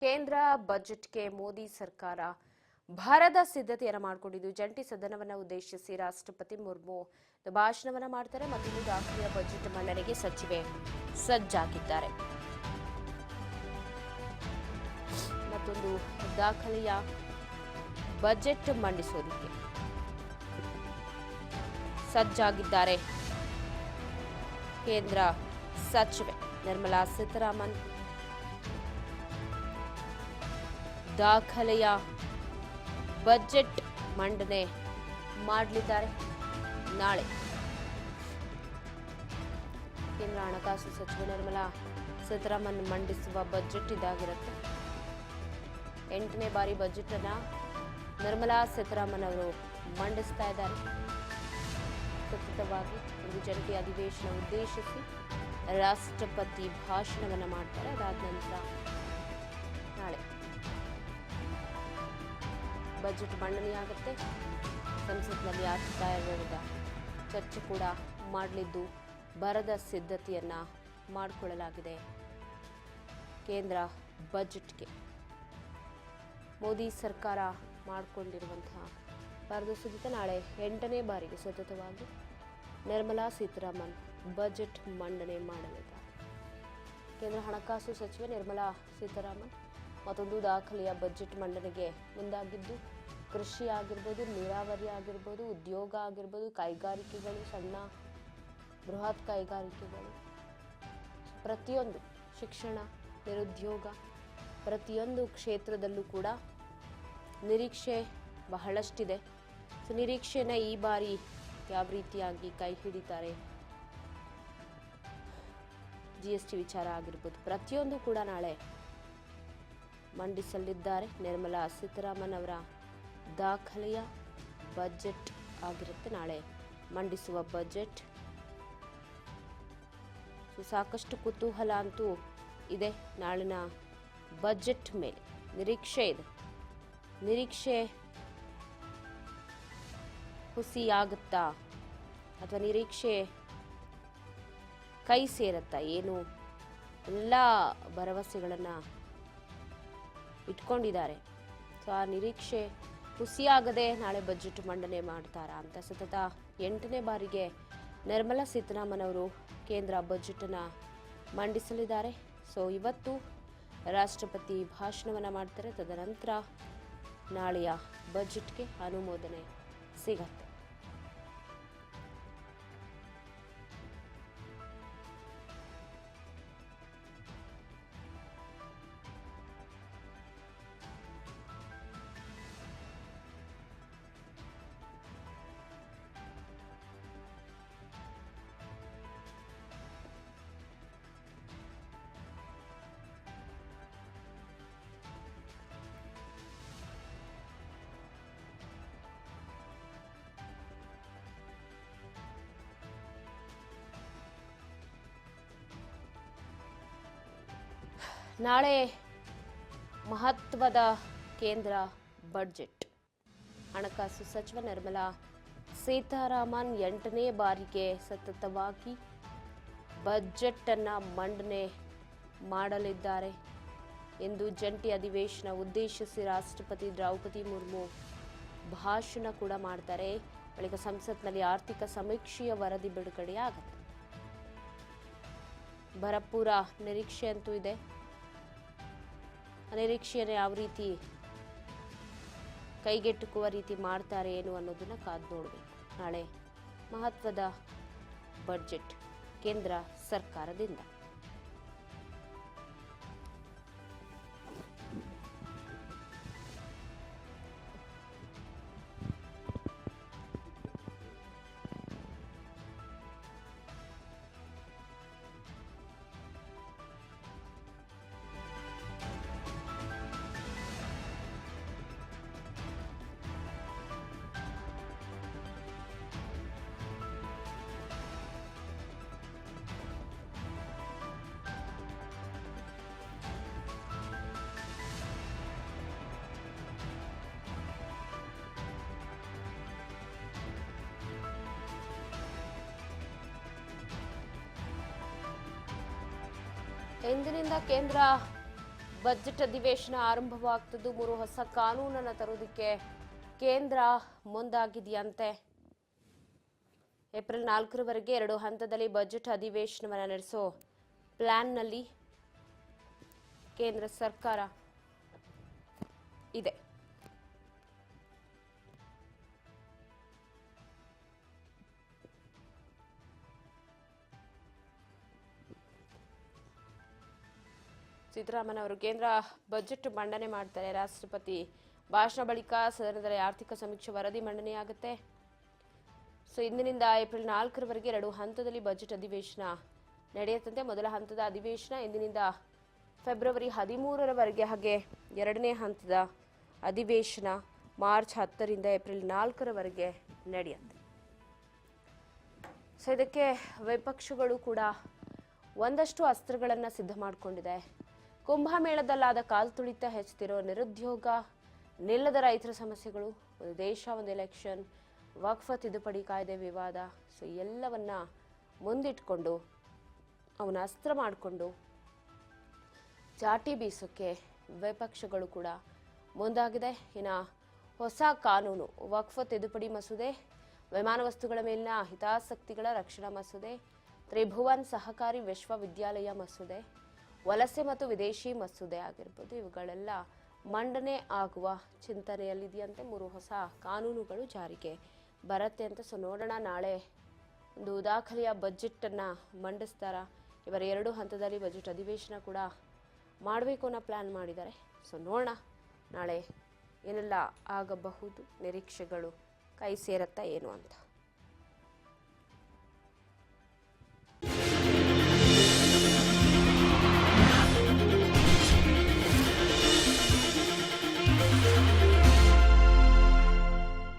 ಕೇಂದ್ರ ಬಜೆಟ್ಗೆ ಮೋದಿ ಸರ್ಕಾರ ಭರದ ಸಿದ್ಧತೆಯನ್ನು ಮಾಡಿಕೊಂಡಿದ್ದು ಜಂಟಿ ಸದನವನ್ನು ಉದ್ದೇಶಿಸಿ ರಾಷ್ಟ್ರಪತಿ ಮುರ್ಮು ಭಾಷಣವನ್ನ ಮಾಡ್ತಾರೆ ಮತ್ತು ದಾಖಲೆಯ ಬಜೆಟ್ ಮಂಡನೆಗೆ ಸಚಿವೆ ಸಜ್ಜಾಗಿದ್ದಾರೆ. ಮತ್ತೊಂದು ದಾಖಲೆಯ ಬಜೆಟ್ ಮಂಡಿಸೋದಕ್ಕೆ ಸಜ್ಜಾಗಿದ್ದಾರೆ ಕೇಂದ್ರ ಸಚಿವೆ ನಿರ್ಮಲಾ ಸೀತಾರಾಮನ್. ದಾಖಲೆಯ ಬಜೆಟ್ ಮಂಡನೆ ಮಾಡಲಿದ್ದಾರೆ ನಾಳೆ. ಕೇಂದ್ರ ಹಣಕಾಸು ಸಚಿವೆ ನಿರ್ಮಲಾ ಸೀತಾರಾಮನ್ ಮಂಡಿಸುವ ಬಜೆಟ್ ಇದಾಗಿರುತ್ತೆ. 8ನೇ ಬಾರಿ ಬಜೆಟ್ ಅನ್ನ ನಿರ್ಮಲಾ ಸೀತಾರಾಮನ್ ಅವರು ಮಂಡಿಸ್ತಾ ಇದ್ದಾರೆ. ಸತತವಾಗಿ ಒಂದು ಜಂಟಿ ಅಧಿವೇಶನ ಉದ್ದೇಶಿಸಿ ರಾಷ್ಟ್ರಪತಿ ಭಾಷಣವನ್ನ ಮಾಡ್ತಾರೆ. ಅದಾದ ನಂತರ ನಾಳೆ ಬಜೆಟ್ ಮಂಡನೆಯಾಗುತ್ತೆ. ಸಂಸತ್ನಲ್ಲಿ ಆರ್ಥಿಕ ಆಯೋಗದ ಚರ್ಚೆ ಕೂಡ ಮಾಡಲಿದ್ದು ಬರದ ಸಿದ್ಧತೆಯನ್ನ ಮಾಡಿಕೊಳ್ಳಲಾಗಿದೆ. ಕೇಂದ್ರ ಬಜೆಟ್ಗೆ ಮೋದಿ ಸರ್ಕಾರ ಮಾಡಿಕೊಂಡಿರುವಂತಹ ಬರದ ಸಿದ್ಧತೆ ನಾಳೆ 8ನೇ ಬಾರಿಗೆ ಸತತವಾಗಿ ನಿರ್ಮಲಾ ಸೀತಾರಾಮನ್ ಬಜೆಟ್ ಮಂಡನೆ ಮಾಡಲಿದ್ದಾರೆ. ಕೇಂದ್ರ ಹಣಕಾಸು ಸಚಿವೆ ನಿರ್ಮಲಾ ಸೀತಾರಾಮನ್ ಮತ್ತೊಂದು ದಾಖಲೆಯ ಬಜೆಟ್ ಮಂಡನೆಗೆ ಮುಂದಾಗಿದ್ದು ಕೃಷಿ ಆಗಿರ್ಬೋದು, ನೀರಾವರಿ ಆಗಿರ್ಬೋದು, ಉದ್ಯೋಗ ಆಗಿರ್ಬೋದು, ಕೈಗಾರಿಕೆಗಳು, ಸಣ್ಣ ಬೃಹತ್ ಕೈಗಾರಿಕೆಗಳು, ಪ್ರತಿಯೊಂದು ಶಿಕ್ಷಣ, ನಿರುದ್ಯೋಗ, ಪ್ರತಿಯೊಂದು ಕ್ಷೇತ್ರದಲ್ಲೂ ಕೂಡ ನಿರೀಕ್ಷೆ ಬಹಳಷ್ಟಿದೆ. ಸೊ ನಿರೀಕ್ಷೆನ ಈ ಬಾರಿ ಯಾವ ರೀತಿಯಾಗಿ ಕೈ ಹಿಡಿತಾರೆ, GST ವಿಚಾರ ಆಗಿರ್ಬೋದು, ಪ್ರತಿಯೊಂದು ಕೂಡ ನಾಳೆ ಮಂಡಿಸಲಿದ್ದಾರೆ. ನಿರ್ಮಲಾ ಸೀತಾರಾಮನ್ ಅವರ ದಾಖಲೆಯ ಬಜೆಟ್ ಆಗಿರುತ್ತೆ ನಾಳೆ ಮಂಡಿಸುವ ಬಜೆಟ್. ಸಾಕಷ್ಟು ಕುತೂಹಲ ಅಂತೂ ಇದೆ ನಾಳಿನ ಬಜೆಟ್ ಮೇಲೆ. ನಿರೀಕ್ಷೆ ಇದೆ. ನಿರೀಕ್ಷೆ ಹುಸಿಯಾಗುತ್ತಾ ಅಥವಾ ನಿರೀಕ್ಷೆ ಕೈ ಸೇರುತ್ತಾ? ಏನು ಎಲ್ಲ ಭರವಸೆಗಳನ್ನು ಇಟ್ಕೊಂಡಿದ್ದಾರೆ. ಸೊ ಆ ನಿರೀಕ್ಷೆ ಹುಸಿಯಾಗದೆ ನಾಳೆ ಬಜೆಟ್ ಮಂಡನೆ ಮಾಡ್ತಾರಾ ಅಂತ ಸತತ 8ನೇ ಬಾರಿಗೆ ನಿರ್ಮಲಾ ಸೀತಾರಾಮನ್ ಅವರು ಕೇಂದ್ರ ಬಜೆಟನ್ನು ಮಂಡಿಸಲಿದ್ದಾರೆ. ಸೊ ಇವತ್ತು ರಾಷ್ಟ್ರಪತಿ ಭಾಷಣವನ್ನು ಮಾಡ್ತಾರೆ. ತದನಂತರ ನಾಳೆಯ ಬಜೆಟ್ಗೆ ಅನುಮೋದನೆ ಸಿಗತ್ತೆ. ನಾಳೆ ಮಹತ್ವದ ಕೇಂದ್ರ ಬಜೆಟ್. ಹಣಕಾಸು ಸಚಿವ ನಿರ್ಮಲಾ ಸೀತಾರಾಮನ್ 8ನೇ ಬಾರಿಗೆ ಸತತವಾಗಿ ಬಜೆಟ್ ಅನ್ನು ಮಂಡನೆ ಮಾಡಲಿದ್ದಾರೆ ಎಂದು ಜಂಟಿ ಅಧಿವೇಶನ ಉದ್ದೇಶಿಸಿ ರಾಷ್ಟ್ರಪತಿ ದ್ರೌಪದಿ ಮುರ್ಮು ಭಾಷಣ ಕೂಡ ಮಾಡ್ತಾರೆ. ಬಳಿಕ ಸಂಸತ್ನಲ್ಲಿ ಆರ್ಥಿಕ ಸಮೀಕ್ಷೆಯ ವರದಿ ಬಿಡುಗಡೆಯಾಗುತ್ತೆ. ಭರಪೂರ ನಿರೀಕ್ಷೆ ಅಂತೂ ಇದೆ. ನಿರೀಕ್ಷೆಯನ್ನು ಯಾವ ರೀತಿ ಕೈಗೆಟುಕುವ ರೀತಿ ಮಾಡ್ತಾರೆ ಏನು ಅನ್ನೋದನ್ನ ಕಾದು ನೋಡಬೇಕು. ನಾಳೆ ಮಹತ್ವದ ಬಜೆಟ್ ಕೇಂದ್ರ ಸರ್ಕಾರದಿಂದ. ಇಂದಿನಿಂದ ಕೇಂದ್ರ ಬಜೆಟ್ ಅಧಿವೇಶನ ಆರಂಭವಾಗ್ತದ್ದು. 3 ಹೊಸ ಕಾನೂನನ್ನು ತರುವುದಕ್ಕೆ ಕೇಂದ್ರ ಮುಂದಾಗಿದೆಯಂತೆ. ಏಪ್ರಿಲ್ 4ರವರೆಗೆ 2 ಹಂತದಲ್ಲಿ ಬಜೆಟ್ ಅಧಿವೇಶನವನ್ನು ನಡೆಸೋ ಪ್ಲಾನ್ನಲ್ಲಿ ಕೇಂದ್ರ ಸರ್ಕಾರ ಇದೆ. ಸಿದ್ದರಾಮಯ್ಯ ಅವರು ಕೇಂದ್ರ ಬಜೆಟ್ ಮಂಡನೆ ಮಾಡ್ತಾರೆ. ರಾಷ್ಟ್ರಪತಿ ಭಾಷಣ ಬಳಿಕ ಸದನದಲ್ಲಿ ಆರ್ಥಿಕ ಸಮೀಕ್ಷೆ ವರದಿ ಮಂಡನೆಯಾಗುತ್ತೆ. ಇಂದಿನಿಂದ ಏಪ್ರಿಲ್ 4ರವರೆಗೆ 2 ಹಂತದಲ್ಲಿ ಬಜೆಟ್ ಅಧಿವೇಶನ ನಡೆಯುತ್ತಂತೆ. ಮೊದಲ ಹಂತದ ಅಧಿವೇಶನ ಇಂದಿನಿಂದ ಫೆಬ್ರವರಿ 13ರವರೆಗೆ, ಹಾಗೆ ಎರಡನೇ ಹಂತದ ಅಧಿವೇಶನ ಮಾರ್ಚ್ 10ರಿಂದ ಏಪ್ರಿಲ್ 4ರವರೆಗೆ ನಡೆಯುತ್ತೆ. ಇದಕ್ಕೆ ವಿಪಕ್ಷಗಳು ಕೂಡ ಒಂದಷ್ಟು ಅಸ್ತ್ರಗಳನ್ನು ಸಿದ್ಧ ಮಾಡಿಕೊಂಡಿದೆ. ಕುಂಭಮೇಳದಲ್ಲಾದ ಕಾಲ್ತುಳಿತ, ಹೆಚ್ಚುತ್ತಿರೋ ನಿರುದ್ಯೋಗ, ನಿಲ್ಲದ ರೈತರ ಸಮಸ್ಯೆಗಳು, ಒಂದು ದೇಶ ಒಂದು ಎಲೆಕ್ಷನ್, ವಕ್ಫ್ ತಿದ್ದುಪಡಿ ಕಾಯ್ದೆ ವಿವಾದ, ಎಲ್ಲವನ್ನ ಮುಂದಿಟ್ಕೊಂಡು ಅವನ ಅಸ್ತ್ರ ಮಾಡಿಕೊಂಡು ಚಾಟಿ ಬೀಸೋಕ್ಕೆ ವಿಪಕ್ಷಗಳು ಕೂಡ ಮುಂದಾಗಿದೆ. ಇನ್ನು ಹೊಸ ಕಾನೂನು ವಕ್ಫ್ ತಿದ್ದುಪಡಿ ಮಸೂದೆ, ವಿಮಾನ ವಸ್ತುಗಳ ಮೇಲಿನ ಹಿತಾಸಕ್ತಿಗಳ ರಕ್ಷಣಾ ಮಸೂದೆ, ತ್ರಿಭುವನ್ ಸಹಕಾರಿ ವಿಶ್ವವಿದ್ಯಾಲಯ ಮಸೂದೆ, ವಲಸೆ ಮತ್ತು ವಿದೇಶಿ ಮಸೂದೆ ಆಗಿರ್ಬೋದು, ಇವುಗಳೆಲ್ಲ ಮಂಡನೆ ಆಗುವ ಚಿಂತನೆಯಲ್ಲಿದೆಯಂತೆ. 3 ಹೊಸ ಕಾನೂನುಗಳು ಜಾರಿಗೆ ಬರುತ್ತೆ ಅಂತ. ನೋಡೋಣ, ನಾಳೆ ಒಂದು ದಾಖಲೆಯ ಬಜೆಟ್ ಅನ್ನ ಮಂಡಿಸ್ತಾರ. ಇವರ 2 ಹಂತದಲ್ಲಿ ಬಜೆಟ್ ಅಧಿವೇಶನ ಕೂಡ ಮಾಡಬೇಕು ಅನ್ನೋ ಪ್ಲಾನ್ ಮಾಡಿದ್ದಾರೆ. ನೋಡೋಣ ನಾಳೆ ಏನೆಲ್ಲ ಆಗಬಹುದು, ನಿರೀಕ್ಷೆಗಳು ಕೈ ಸೇರತ್ತಾ ಏನು ಅಂತ.